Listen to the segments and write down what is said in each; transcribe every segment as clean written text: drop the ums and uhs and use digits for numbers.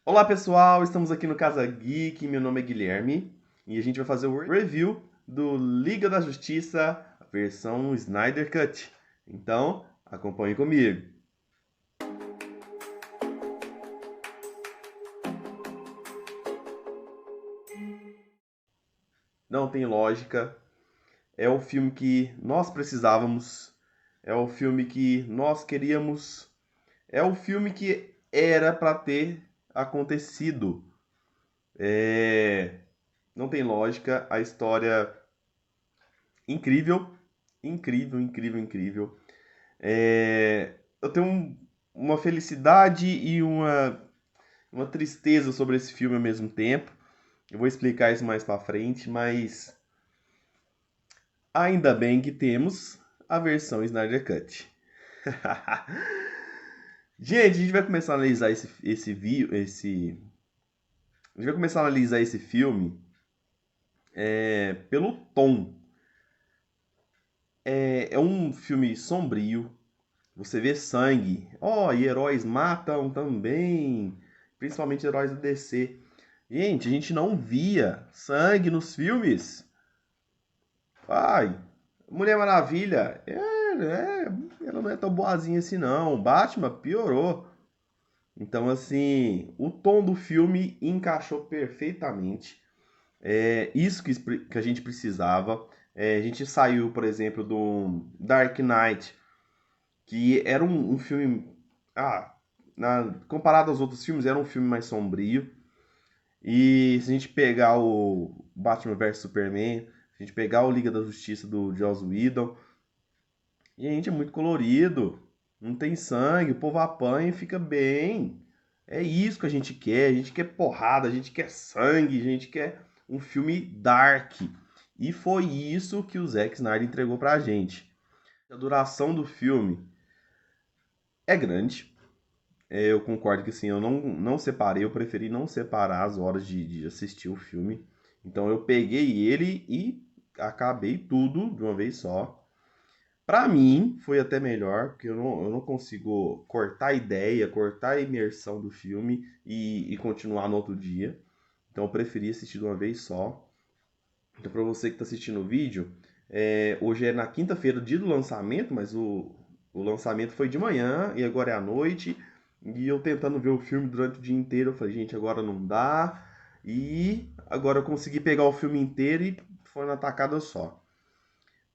Olá pessoal, estamos aqui no Casa Geek, meu nome é Guilherme e a gente vai fazer o review do Liga da Justiça, a versão Snyder Cut. Então, acompanhe comigo. Não tem lógica, é o filme que nós precisávamos, é o filme que nós queríamos, é o filme que era para ter acontecido. É... Não tem lógica, a história incrível, incrível, incrível, incrível. Eu tenho uma felicidade e uma tristeza sobre esse filme ao mesmo tempo. Eu vou explicar isso mais pra frente, mas ainda bem que temos a versão Snyder Cut. Gente, a gente vai começar a analisar a gente vai começar a analisar esse filme pelo tom. É um filme sombrio. Você vê sangue. Oh, e heróis matam também. Principalmente heróis do DC. Gente, a gente não via sangue nos filmes. Ai, Mulher Maravilha, ela não é tão boazinha assim não. Batman piorou. Então, assim, o tom do filme encaixou perfeitamente. É isso que a gente precisava. A gente saiu, por exemplo, do Dark Knight, que era um filme. Ah, comparado aos outros filmes, era um filme mais sombrio. E se a gente pegar o Batman vs Superman, se a gente pegar o Liga da Justiça do Joss Whedon, gente, é muito colorido, não tem sangue, o povo apanha e fica bem. É isso que a gente quer porrada, a gente quer sangue, a gente quer um filme dark. E foi isso que o Zack Snyder entregou pra gente. A duração do filme é grande. Eu concordo que sim, eu não separei, eu preferi não separar as horas de assistir o filme. Então eu peguei ele e acabei tudo de uma vez só. Pra mim, foi até melhor, porque eu não consigo cortar a ideia, cortar a imersão do filme e continuar no outro dia. Então eu preferi assistir de uma vez só. Então, pra você que tá assistindo o vídeo, hoje é na quinta-feira, dia do lançamento, mas o lançamento foi de manhã e agora é à noite. E eu tentando ver o filme durante o dia inteiro, eu falei, gente, agora não dá. E agora eu consegui pegar o filme inteiro e foi na tacada só.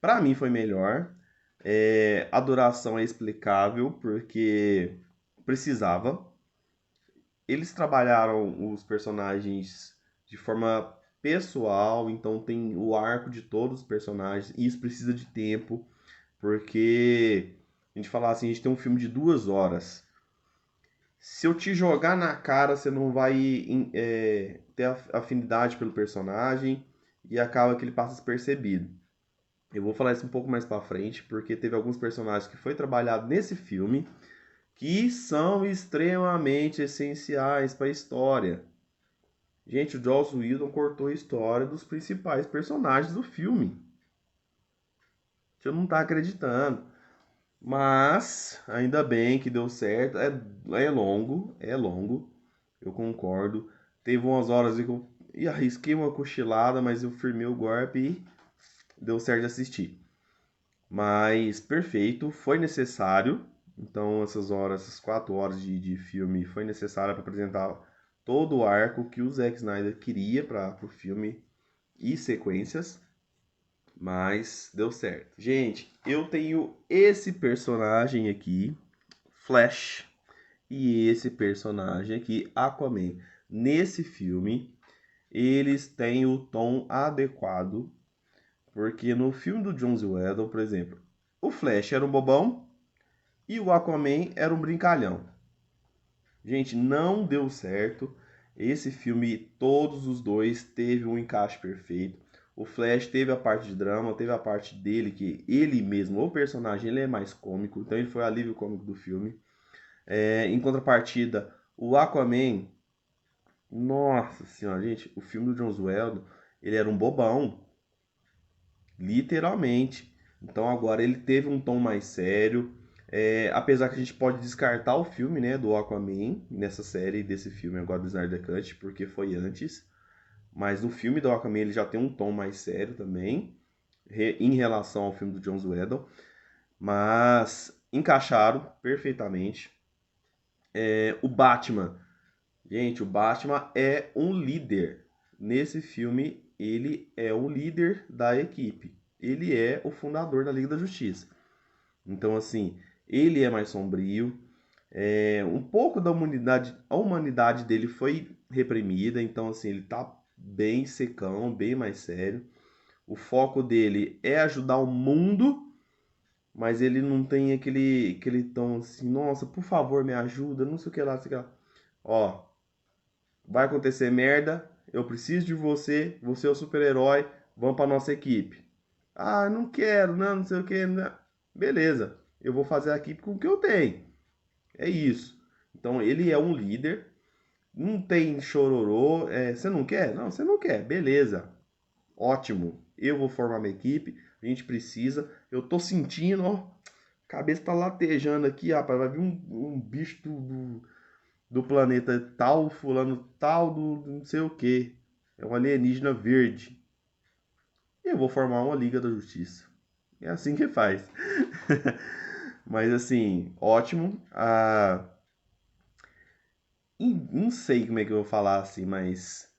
Pra mim foi melhor. A duração é explicável porque precisava. Eles trabalharam os personagens de forma pessoal, então tem o arco de todos os personagens, e isso precisa de tempo, porque a gente falar assim, a gente tem um filme de 2 horas. Se eu te jogar na cara, você não vai ter afinidade pelo personagem e acaba que ele passa despercebido. Eu vou falar isso um pouco mais pra frente, porque teve alguns personagens que foi trabalhado nesse filme que são extremamente essenciais para a história. Gente, o Joss Whedon cortou a história dos principais personagens do filme. Eu não tá acreditando. Mas, ainda bem que deu certo. É longo, é longo. Eu concordo. Teve umas horas que eu arrisquei uma cochilada, mas eu firmei o golpe e deu certo de assistir. Mas perfeito, foi necessário. Então, essas 4 horas de filme foi necessário para apresentar todo o arco que o Zack Snyder queria para o filme e sequências. Mas deu certo. Gente, eu tenho esse personagem aqui, Flash, e esse personagem aqui, Aquaman. Nesse filme, eles têm o tom adequado, porque no filme do Joss Whedon, por exemplo, o Flash era um bobão e o Aquaman era um brincalhão. Gente, não deu certo. Esse filme, todos os dois, teve um encaixe perfeito. O Flash teve a parte de drama, teve a parte dele, que ele mesmo, o personagem, ele é mais cômico, então ele foi o alívio cômico do filme. Em contrapartida, o Aquaman, nossa senhora, gente, o filme do Joss Whedon, ele era um bobão, literalmente. Então agora ele teve um tom mais sério. Apesar que a gente pode descartar o filme, né, do Aquaman nessa série desse filme agora do Snyder Cut, porque foi antes. Mas no filme do Aquaman ele já tem um tom mais sério também, em relação ao filme do Joss Whedon. Mas encaixaram perfeitamente. O Batman. Gente, o Batman é um líder. Nesse filme, ele é o líder da equipe. Ele é o fundador da Liga da Justiça. Então, assim, ele é mais sombrio. Um pouco da humanidade, a humanidade dele foi reprimida. Então, assim, ele tá bem secão, bem mais sério. O foco dele é ajudar o mundo, mas ele não tem aquele tom assim, nossa, por favor, me ajuda, não sei o que lá, não sei o que lá. Ó, vai acontecer merda, eu preciso de você, você é o super-herói, vamos pra nossa equipe. Ah, não quero, não sei o que. Não. Beleza, eu vou fazer a equipe com o que eu tenho. É isso. Então ele é um líder, não tem chororô. Você não quer? Não, você não quer. Beleza, ótimo. Eu vou formar minha equipe, a gente precisa. Eu tô sentindo, ó, a cabeça tá latejando aqui, rapaz. Vai vir um bicho do planeta tal, fulano tal, do não sei o que. É um alienígena verde. E eu vou formar uma Liga da Justiça. É assim que faz. Mas assim, ótimo. Não sei como é que eu vou falar assim, mas.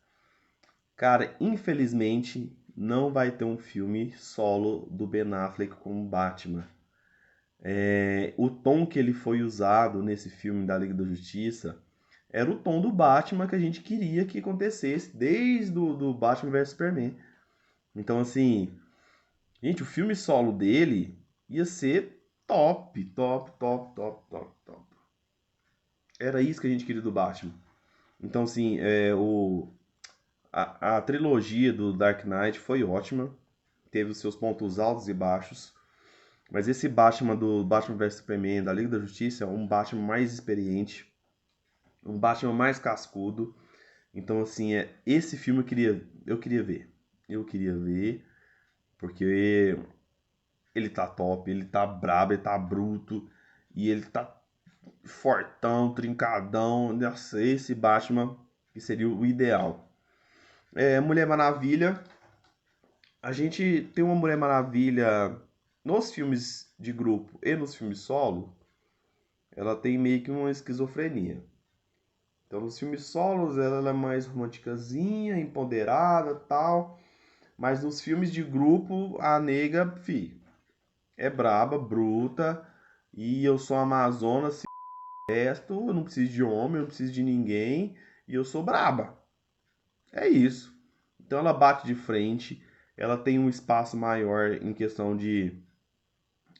Cara, infelizmente não vai ter um filme solo do Ben Affleck como Batman. O tom que ele foi usado nesse filme da Liga da Justiça era o tom do Batman que a gente queria que acontecesse desde do Batman vs Superman. Então, assim, gente, o filme solo dele ia ser top, top, top, top, top, top. Era isso que a gente queria do Batman. Então, assim, a trilogia do Dark Knight foi ótima. Teve os seus pontos altos e baixos. Mas esse Batman do Batman vs Superman, da Liga da Justiça, é um Batman mais experiente. Um Batman mais cascudo. Então, assim, esse filme eu queria ver. Eu queria ver, porque ele tá top, ele tá brabo, ele tá bruto. E ele tá fortão, trincadão. Nossa, esse Batman que seria o ideal. Mulher Maravilha. A gente tem uma Mulher Maravilha nos filmes de grupo e nos filmes solo. Ela tem meio que uma esquizofrenia. Então, nos filmes solos, ela é mais romanticazinha, empoderada, tal. Mas nos filmes de grupo, a nega, é braba, bruta. E eu sou amazona, se resto, eu não preciso de homem, eu não preciso de ninguém. E eu sou braba. É isso. Então ela bate de frente, ela tem um espaço maior em questão de.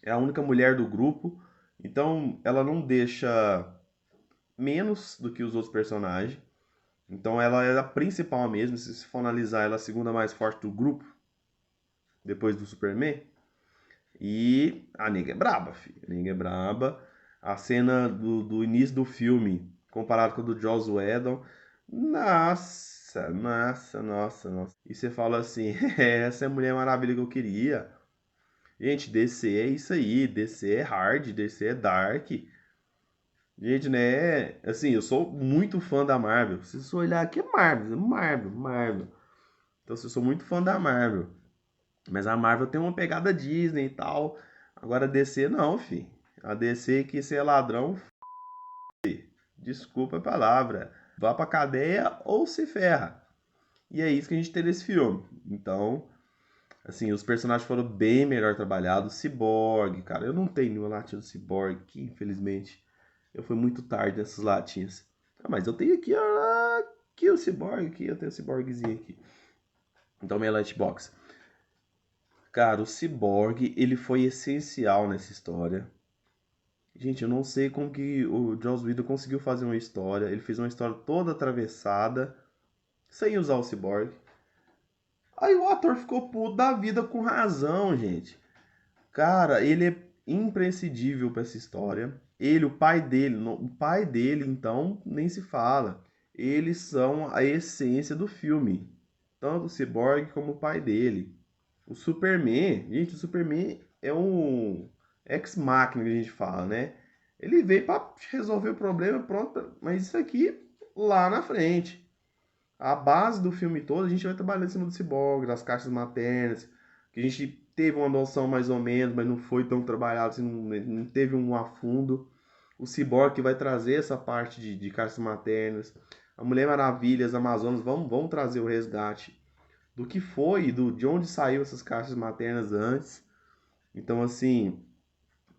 É a única mulher do grupo, então ela não deixa menos do que os outros personagens. Então ela é a principal mesmo, se for analisar, ela é a segunda mais forte do grupo, depois do Superman. E a nega é braba, filho. A nega é braba. A cena do início do filme, comparado com a do Joss Whedon, nossa, nossa, nossa, nossa. E você fala assim, essa é a Mulher Maravilha que eu queria. Gente, DC é isso aí, DC é hard, DC é dark. Gente, né? Assim, eu sou muito fã da Marvel. Se você olhar aqui é Marvel, Marvel, Marvel. Então, eu sou muito fã da Marvel. Mas a Marvel tem uma pegada Disney e tal. Agora a DC não, fi. A DC que ser ladrão, desculpa a palavra. Vá pra cadeia ou se ferra. E é isso que a gente tem nesse filme. Então, assim, os personagens foram bem melhor trabalhados. Cyborg, cara, eu não tenho nenhuma latinha do Cyborg aqui, infelizmente. Eu fui muito tarde nessas latinhas. Ah, mas eu tenho aqui, aqui o Cyborg, aqui, eu tenho o Cyborgzinho aqui. Então, minha Lightbox. Cara, o Cyborg, ele foi essencial nessa história. Gente, eu não sei como que o Joss Whedon conseguiu fazer uma história. Ele fez uma história toda atravessada, sem usar o Cyborg. Aí o ator ficou puto da vida com razão, gente. Cara, ele é imprescindível pra essa história. Ele, o pai dele, então, nem se fala. Eles são a essência do filme. Tanto o Cyborg como o pai dele. O Superman, gente, o Superman é um. ex machina que a gente fala, né? Ele veio para resolver o problema, pronto, mas isso aqui lá na frente. A base do filme todo, a gente vai trabalhando em cima do ciborgue, das caixas maternas, que a gente teve uma noção mais ou menos, mas não foi tão trabalhado, assim, não teve um afundo. O ciborgue que vai trazer essa parte de caixas maternas. A Mulher Maravilha, as Amazonas vão trazer o resgate do que foi, de onde saiu essas caixas maternas antes. Então, assim,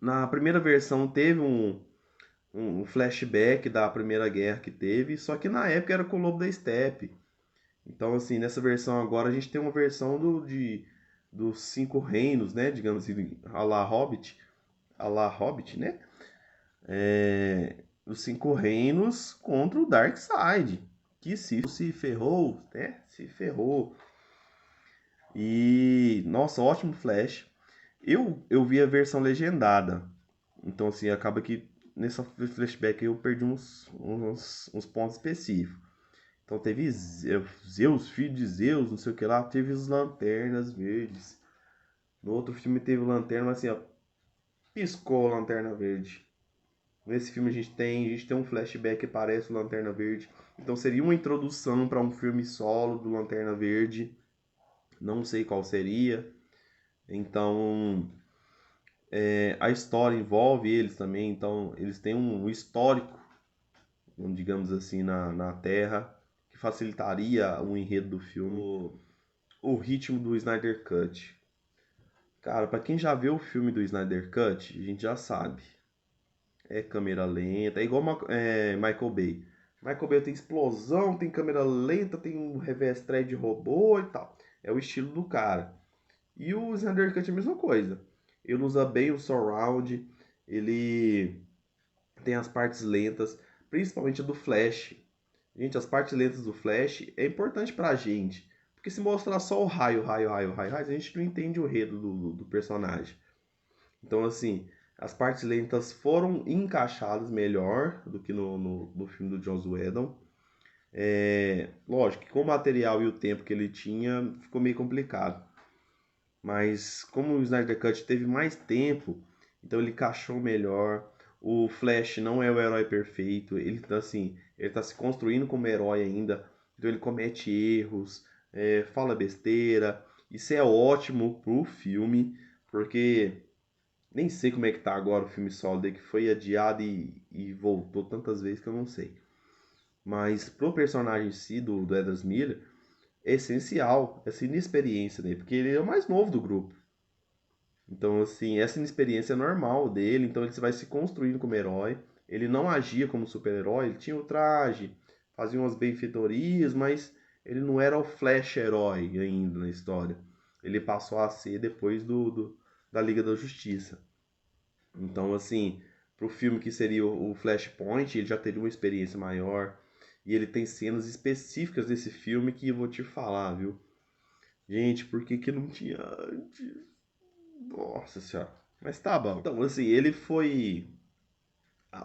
na primeira versão teve um flashback da Primeira Guerra que teve, só que na época era com o Lobo da Steppe. Então, assim, nessa versão agora a gente tem uma versão dos Cinco Reinos, né? Digamos assim, a la Hobbit, né? Os Cinco Reinos contra o Darkseid, que se ferrou, né? Se ferrou. E, nossa, ótimo Flash. Eu vi a versão legendada. Então, assim, acaba que nessa flashback eu perdi uns pontos específicos. Então teve Zeus, filho de Zeus, não sei o que lá, teve as lanternas verdes. No outro filme teve lanterna, mas assim, ó, piscou a lanterna verde. Nesse filme a gente tem um flashback que parece o Lanterna Verde. Então seria uma introdução para um filme solo do Lanterna Verde. Não sei qual seria. Então a história envolve eles também. Então eles têm um histórico, digamos assim, na Terra, que facilitaria o enredo do filme. O ritmo do Snyder Cut. Cara, pra quem já viu o filme do Snyder Cut, a gente já sabe. É câmera lenta, é igual Michael Bay. Michael Bay tem explosão, tem câmera lenta, tem um revés 3 de robô e tal. É o estilo do cara. E o Snyder Cut é a mesma coisa. Ele usa bem o surround, ele tem as partes lentas, principalmente a do Flash. Gente, as partes lentas do Flash é importante pra gente. Porque se mostrar só o raio, a gente não entende o enredo do personagem. Então, assim, as partes lentas foram encaixadas melhor do que no filme do Joss Whedon. Lógico que com o material e o tempo que ele tinha, ficou meio complicado. Mas como o Snyder Cut teve mais tempo, então ele encaixou melhor. O Flash não é o herói perfeito, ele tá se construindo como herói ainda, então ele comete erros, fala besteira. Isso é ótimo pro filme, porque nem sei como é que tá agora o filme solo dele, que foi adiado e voltou tantas vezes que eu não sei. Mas pro personagem em si, do Ezra Miller, é essencial essa inexperiência dele, porque ele é o mais novo do grupo. Então, assim, essa inexperiência é normal dele, então ele vai se construindo como herói. Ele não agia como super-herói, ele tinha o traje, fazia umas benfeitorias, mas ele não era o Flash herói ainda na história. Ele passou a ser depois da Liga da Justiça. Então, assim, pro filme que seria o Flashpoint, ele já teria uma experiência maior. E ele tem cenas específicas desse filme que eu vou te falar, viu? Gente, por que que não tinha antes? Nossa senhora. Mas tá bom. Então, assim, ele foi.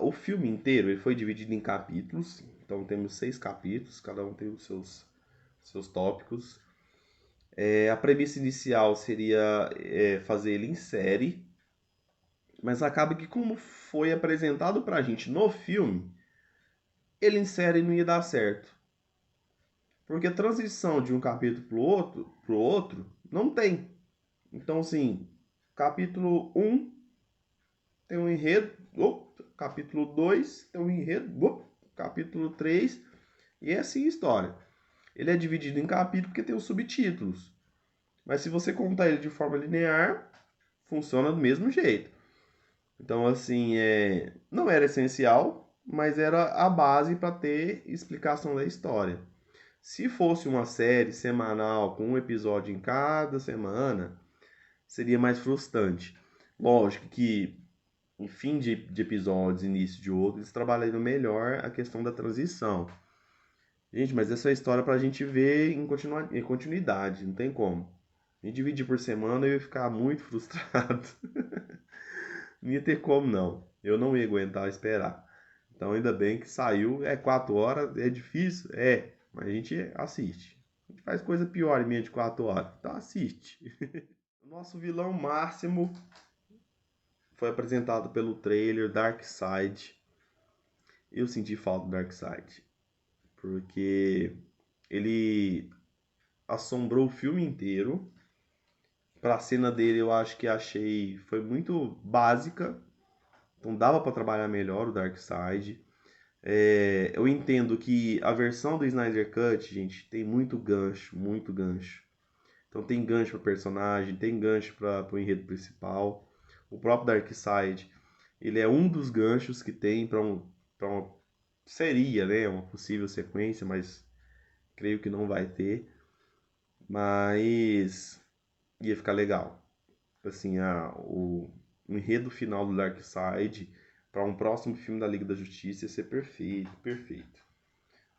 O filme inteiro ele foi dividido em capítulos. Então temos 6 capítulos, cada um tem os seus tópicos. A premissa inicial seria fazer ele em série. Mas acaba que, como foi apresentado pra gente no filme, ele em série não ia dar certo. Porque a transição de um capítulo pro outro não tem. Então, assim, capítulo um tem um enredo, capítulo 2 tem um enredo, capítulo 3 e é assim a história. Ele é dividido em capítulos porque tem os subtítulos. Mas se você contar ele de forma linear, funciona do mesmo jeito. Então, assim, não era essencial, mas era a base para ter explicação da história. Se fosse uma série semanal com um episódio em cada semana, seria mais frustrante. Lógico que em fim de episódios, início de outros, eles trabalhando melhor a questão da transição. Gente, mas essa é a história pra gente ver em continuidade, não tem como. Me dividir por semana eu ia ficar muito frustrado. Não ia ter como não. Eu não ia aguentar esperar. Então ainda bem que saiu. 4 horas, é difícil? Mas a gente assiste. A gente faz coisa pior em menos de 4 horas. Então assiste. O nosso vilão máximo foi apresentado pelo trailer Darkseid. Eu senti falta do Darkseid, porque ele assombrou o filme inteiro. Pra cena dele, eu acho que achei foi muito básica, então dava pra trabalhar melhor o Darkseid. Eu entendo que a versão do Snyder Cut, gente, tem muito gancho, muito gancho. Então tem gancho para personagem, tem gancho para o enredo principal. O próprio Darkseid, ele é um dos ganchos que tem para uma seria, né, uma possível sequência, mas creio que não vai ter. Mas ia ficar legal. Assim, o enredo final do Darkseid para um próximo filme da Liga da Justiça ia ser perfeito, perfeito.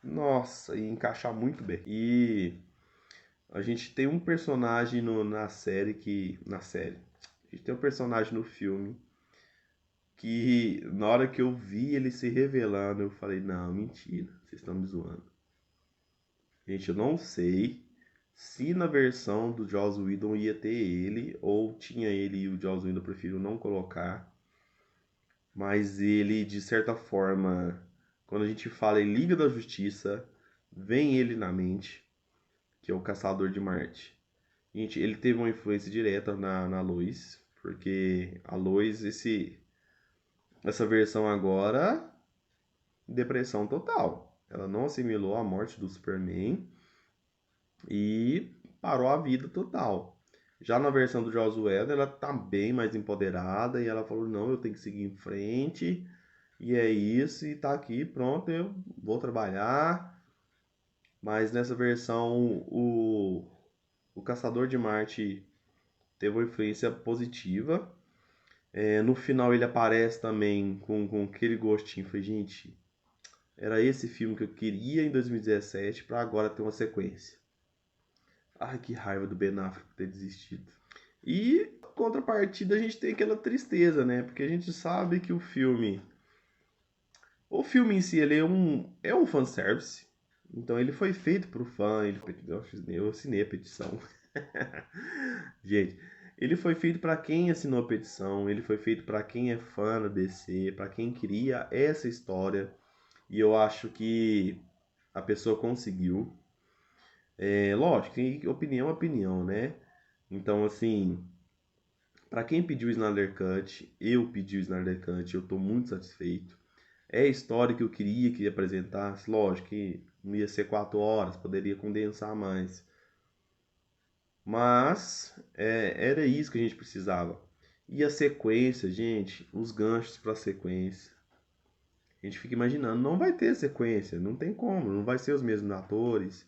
Nossa, ia encaixar muito bem. E a gente tem um personagem na série que. Na série. A gente tem um personagem no filme que na hora que eu vi ele se revelando, eu falei, não, mentira, vocês estão me zoando. Gente, eu não sei se na versão do Joss Whedon ia ter ele, ou tinha ele e o Joss Whedon prefiro não colocar. Mas ele, de certa forma, quando a gente fala em Liga da Justiça, vem ele na mente, que é o Caçador de Marte. Gente, ele teve uma influência direta na Lois, porque a Lois, essa versão agora, depressão total. Ela não assimilou a morte do Superman e parou a vida total. Já na versão do Joss Whedon, ela tá bem mais empoderada e ela falou: não, eu tenho que seguir em frente, e é isso, e tá aqui, pronto, eu vou trabalhar. Mas nessa versão, o Caçador de Marte teve uma influência positiva. No final ele aparece também com aquele gostinho. Falei, gente, era esse filme que eu queria em 2017 para agora ter uma sequência. Ai, que raiva do Ben Affleck por ter desistido. E contrapartida a gente tem aquela tristeza, né? Porque a gente sabe que o filme em si ele é um fanservice. Então ele foi feito pro fã, eu assinei a petição. Gente, ele foi feito para quem assinou a petição, ele foi feito para quem é fã da DC, para quem queria essa história. E eu acho que a pessoa conseguiu. Lógico, que opinião é opinião, né? Então, assim, para quem pediu o Snyder Cut, eu pedi o Snyder Cut, eu tô muito satisfeito. É a história que eu queria que ele apresentasse. Lógico que não ia ser 4 horas, poderia condensar mais. Mas era isso que a gente precisava. E a sequência, gente, os ganchos para sequência. A gente fica imaginando, não vai ter sequência, não tem como, não vai ser os mesmos atores.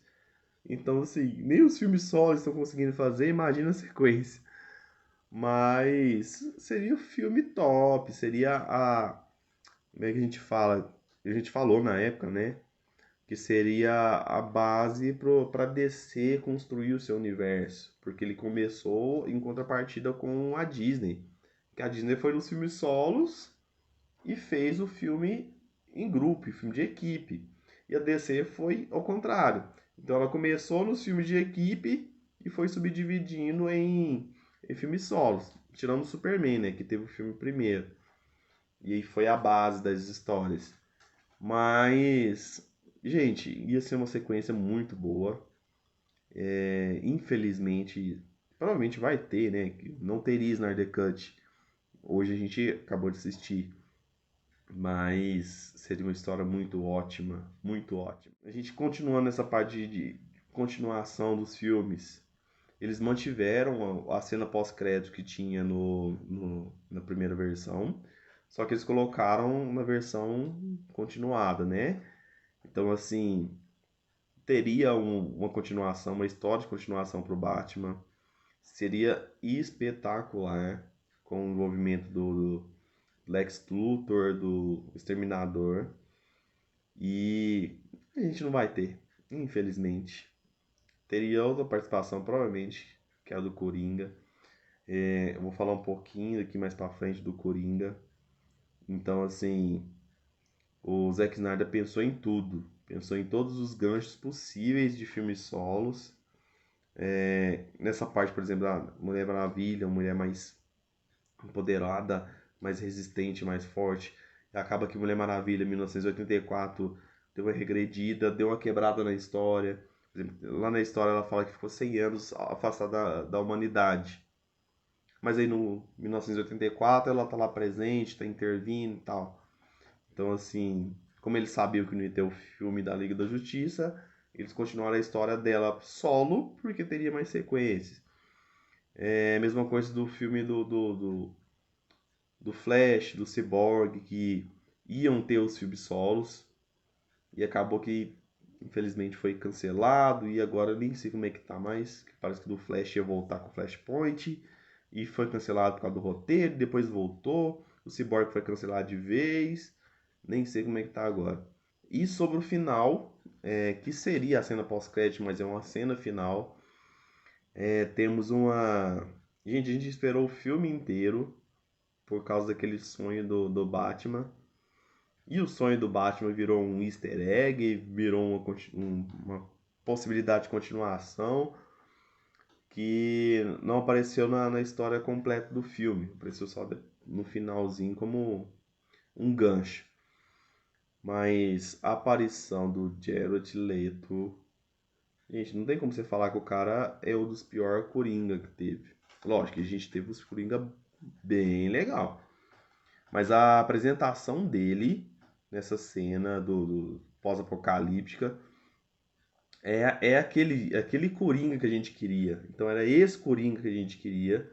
Então, assim, nem os filmes solos estão conseguindo fazer, imagina a sequência. Mas seria o filme top, seria a. Como é que a gente fala? A gente falou na época, né? Que seria a base para DC construir o seu universo, porque ele começou em contrapartida com a Disney, que a Disney foi nos filmes solos e fez o filme em grupo, filme de equipe, e a DC foi ao contrário. Então ela começou nos filmes de equipe e foi subdividindo em filmes solos, tirando o Superman, né, que teve o filme primeiro, e aí foi a base das histórias. Mas, gente, ia ser uma sequência muito boa. Infelizmente, provavelmente vai ter, né? Não teria Snyder Cut. Hoje a gente acabou de assistir. Mas seria uma história muito ótima. Muito ótima. A gente continuando nessa parte de continuação dos filmes. Eles mantiveram a cena pós-crédito que tinha na primeira versão. Só que eles colocaram na versão continuada, né? Então, assim, teria uma continuação, uma história de continuação para o Batman. Seria espetacular com o envolvimento do Lex Luthor, do Exterminador. E a gente não vai ter, infelizmente. Teria outra participação, provavelmente, que é a do Coringa. Eu vou falar um pouquinho aqui mais pra frente do Coringa. Então, assim, o Zack Snyder pensou em tudo. Pensou em todos os ganchos possíveis de filmes solos. Nessa parte, por exemplo, da Mulher Maravilha, uma mulher mais empoderada, mais resistente, mais forte. E acaba que Mulher Maravilha, 1984, deu uma regredida, deu uma quebrada na história. Por exemplo, lá na história ela fala que ficou 100 anos afastada da humanidade. Mas aí no 1984 ela tá lá presente, tá intervindo e tal. Então, assim, como eles sabiam que não ia ter o filme da Liga da Justiça, eles continuaram a história dela solo, porque teria mais sequências. É a mesma coisa do filme do Flash, do Cyborg, que iam ter os filmes solos, e acabou que, infelizmente, foi cancelado, e agora eu nem sei como é que tá mais, que parece que do Flash ia voltar com o Flashpoint, e foi cancelado por causa do roteiro, depois voltou, o Cyborg foi cancelado de vez, nem sei como é que tá agora. E sobre o final, que seria a cena pós-crédito, mas é uma cena final, temos uma... Gente, a gente esperou o filme inteiro por causa daquele sonho do Batman. E o sonho do Batman virou um easter egg, virou uma possibilidade de continuação que não apareceu na história completa do filme. Apareceu só no finalzinho como um gancho. Mas a aparição do Jared Leto... Gente, não tem como você falar que o cara é um dos piores Coringa que teve. Lógico que a gente teve os Coringa bem legal. Mas a apresentação dele nessa cena do pós-apocalíptica é aquele Coringa que a gente queria. Então era esse Coringa que a gente queria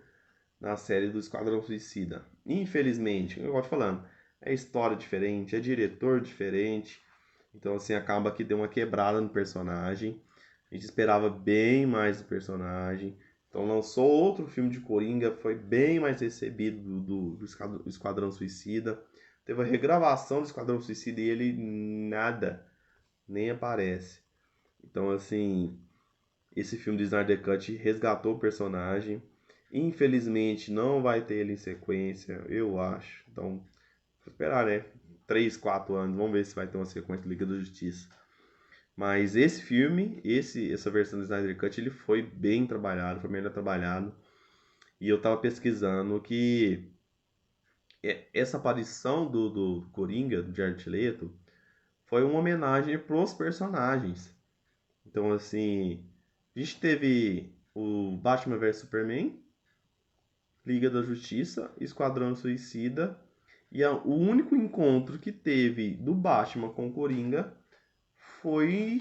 na série do Esquadrão Suicida. Infelizmente, eu gosto falando, é história diferente, é diretor diferente. Então assim, acaba que deu uma quebrada no personagem. A gente esperava bem mais do personagem. Então lançou outro filme de Coringa, foi bem mais recebido do Esquadrão Suicida. Teve a regravação do Esquadrão Suicida e ele nada, nem aparece. Então assim, esse filme do Snyder Cut resgatou o personagem. Infelizmente não vai ter ele em sequência, eu acho. Então, vou esperar, né? 3, 4 anos, vamos ver se vai ter uma sequência de Liga da Justiça. Mas esse filme, essa versão do Snyder Cut, ele foi bem trabalhado, foi melhor trabalhado. E eu tava pesquisando que essa aparição do Coringa, do Jared Leto, foi uma homenagem pros personagens. Então, assim, a gente teve o Batman vs Superman, Liga da Justiça, Esquadrão Suicida, e o único encontro que teve do Batman com o Coringa foi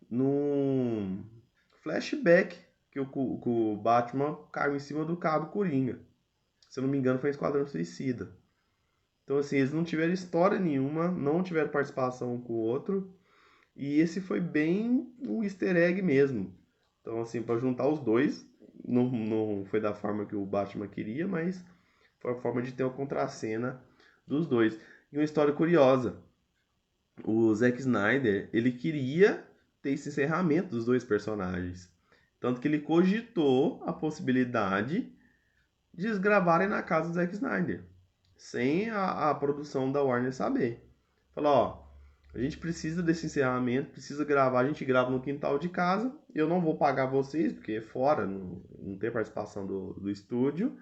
num flashback que o Batman caiu em cima do carro do Coringa. Se eu não me engano, foi em Esquadrão Suicida. Então, assim, eles não tiveram história nenhuma, não tiveram participação um com o outro. E esse foi bem um easter egg mesmo. Então, assim, para juntar os dois, não foi da forma que o Batman queria, mas foi a forma de ter uma contracena dos dois. E uma história curiosa: o Zack Snyder, ele queria ter esse encerramento dos dois personagens. Tanto que ele cogitou a possibilidade de eles gravarem na casa do Zack Snyder, sem a produção da Warner saber. Falou, ó, a gente precisa desse encerramento, precisa gravar, a gente grava no quintal de casa, eu não vou pagar vocês, porque é fora, não tem participação do estúdio,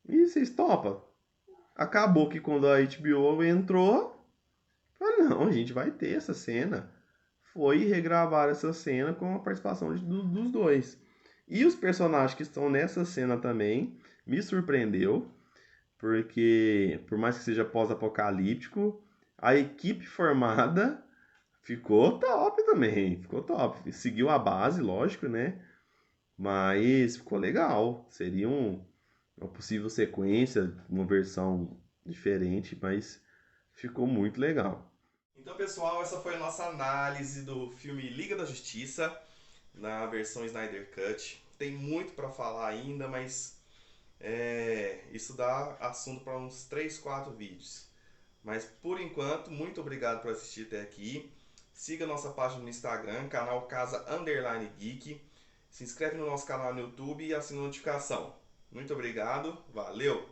e vocês topam. Acabou que quando a HBO entrou, falou, não, a gente vai ter essa cena. Foi regravar essa cena com a participação dos dois. E os personagens que estão nessa cena também me surpreendeu, porque por mais que seja pós-apocalíptico, a equipe formada ficou top também, ficou top. Seguiu a base, lógico, né? Mas ficou legal. Seria uma possível sequência, uma versão diferente, mas ficou muito legal. Então, pessoal, essa foi a nossa análise do filme Liga da Justiça na versão Snyder Cut. Tem muito para falar ainda, mas isso dá assunto para uns 3, 4 vídeos. Mas por enquanto, muito obrigado por assistir até aqui. Siga nossa página no Instagram, canal Casa Underline Geek. Se inscreve no nosso canal no YouTube e assina a notificação. Muito obrigado, valeu!